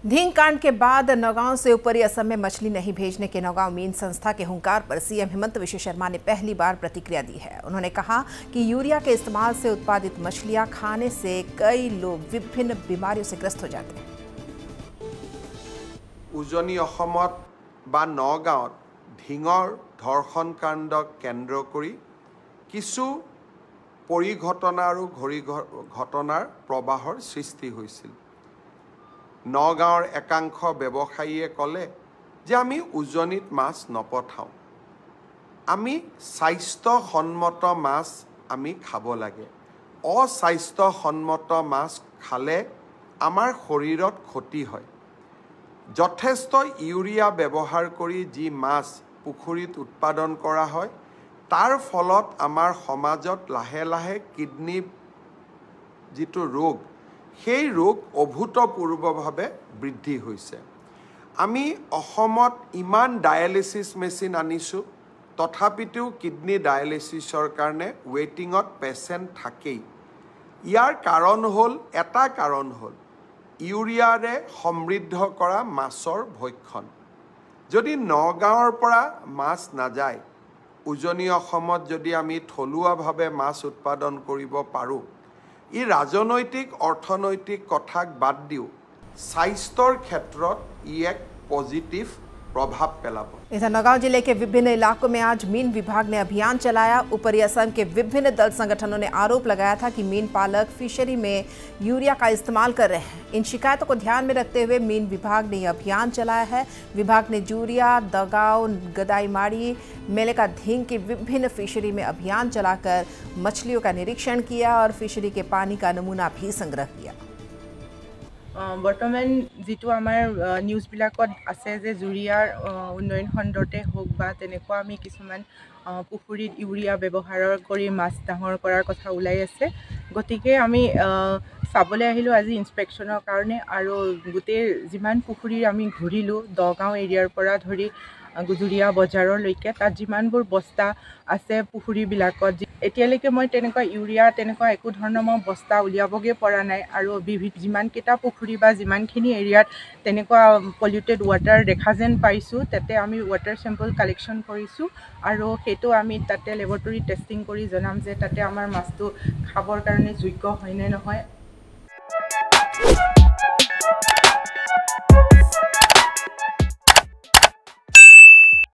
धिंग कांड के बाद नौगांव से ऊपरी असम में मछली नहीं भेजने के नौगांव मीन संस्था के हुंकार पर सीएम हेमंत विश्व शर्मा ने पहली बार प्रतिक्रिया दी है। उन्होंने कहा कि यूरिया के इस्तेमाल से उत्पादित मछलियां खाने से कई लोग विभिन्न बीमारियों से ग्रस्त हो जाते हैं। उजनी असमत बा नौगांवत धिंगर धर्षण कांड केन्द्र करी किछु परिघटना और घड़ी घटनार प्रवाहर सृष्टि होइसिल। नौगांवर एकांश व्यवसायीये कले जे आमी उजनीत माछ नपठाओ, आमी स्वास्थ्यसन्मत माछ आमी खाब लागे। अस्वास्थ्यसन्मत माछ खाले आमार शरीरत क्षति हय। यथेष्ट यूरिया व्यवहार करी जी माछ पुखुरीत उत्पादन करा हय तार फलत आमार समाजत लाहे लाहे किडनी जितो रोग সেই रोग अभूतपूर्वभावे बृद्धि होइसे। आमी अসমत इमान डायलिसिस मेसिन आनिछु तथापितो किडनी डायलिसिसर कारणे वेटिंगत पेशेंट थाकेई। यार कारण हल एटा कारण हल यूरियारे समृद्ध करा माछर भक्षण। जदि नगाँवर परा माछ नाजाय उजनी असमत जदि आमी थलुवाभावे माछ उत्पादन करिब पारो इ राजनैतिक अर्थनैतिक कथाक बाद दिও स्वास्थ्यर क्षेत्रत इ एक पॉजिटिव प्रभाव पेलाब। इधर नौगांव जिले के विभिन्न इलाकों में आज मीन विभाग ने अभियान चलाया। ऊपरी असम के विभिन्न दल संगठनों ने आरोप लगाया था कि मीन पालक फिशरी में यूरिया का इस्तेमाल कर रहे हैं। इन शिकायतों को ध्यान में रखते हुए मीन विभाग ने यह अभियान चलाया है। विभाग ने जूरिया, दगाव, गदाईमाड़ी, मेलेका धिंग की विभिन्न फिशरी में अभियान चलाकर मछलियों का निरीक्षण किया और फिशरी के पानी का नमूना भी संग्रह किया। बर्तमान जितो आमार निউজবিলাকত আছে যে জুৰিয়াৰ উন্নয়ন খণ্ডতে হোক বা তেনেকুৱা আমি কিছুমান পুখুৰীত ইউৰিয়া ব্যৱহাৰ কৰি মাছ ডাঙৰ কৰাৰ কথা ওলাই আছে। গতিকে আমি চাবলৈ আহিলো আজি ইনস্পেকশনৰ কাৰণে আৰু গোটেই যিমান পুখুৰীৰ আমি ঘূৰিলো দগাঁও এৰিয়াৰ পৰা ধৰি গুজুৰিয়া বজাৰলৈকে তাত যিমানবোৰ বস্তা আছে পুখুৰীবিলাকত এতিয়ালৈকে মই তেনেকুৱা ইউৰিয়া তেনেকুৱা একো ধৰণৰ মই বস্তা উলিয়াবগে পৰা নাই আৰু যিমানকেইটা পুখুৰী বা যিমানখিনি এৰিয়াত তেনেকুৱা পলিউটেড ৱাটাৰ দেখা যেন পাইছোঁ তাতে আমি ৱাটাৰ চেম্পল কালেকশ্যন কৰিছোঁ আৰু সেইটো আমি তাতে লেবৰেটৰী টেষ্টিং কৰি জনাম যে তাতে আমাৰ মাছটো খাবৰ কাৰণে যোগ্য হয় নে নহয়।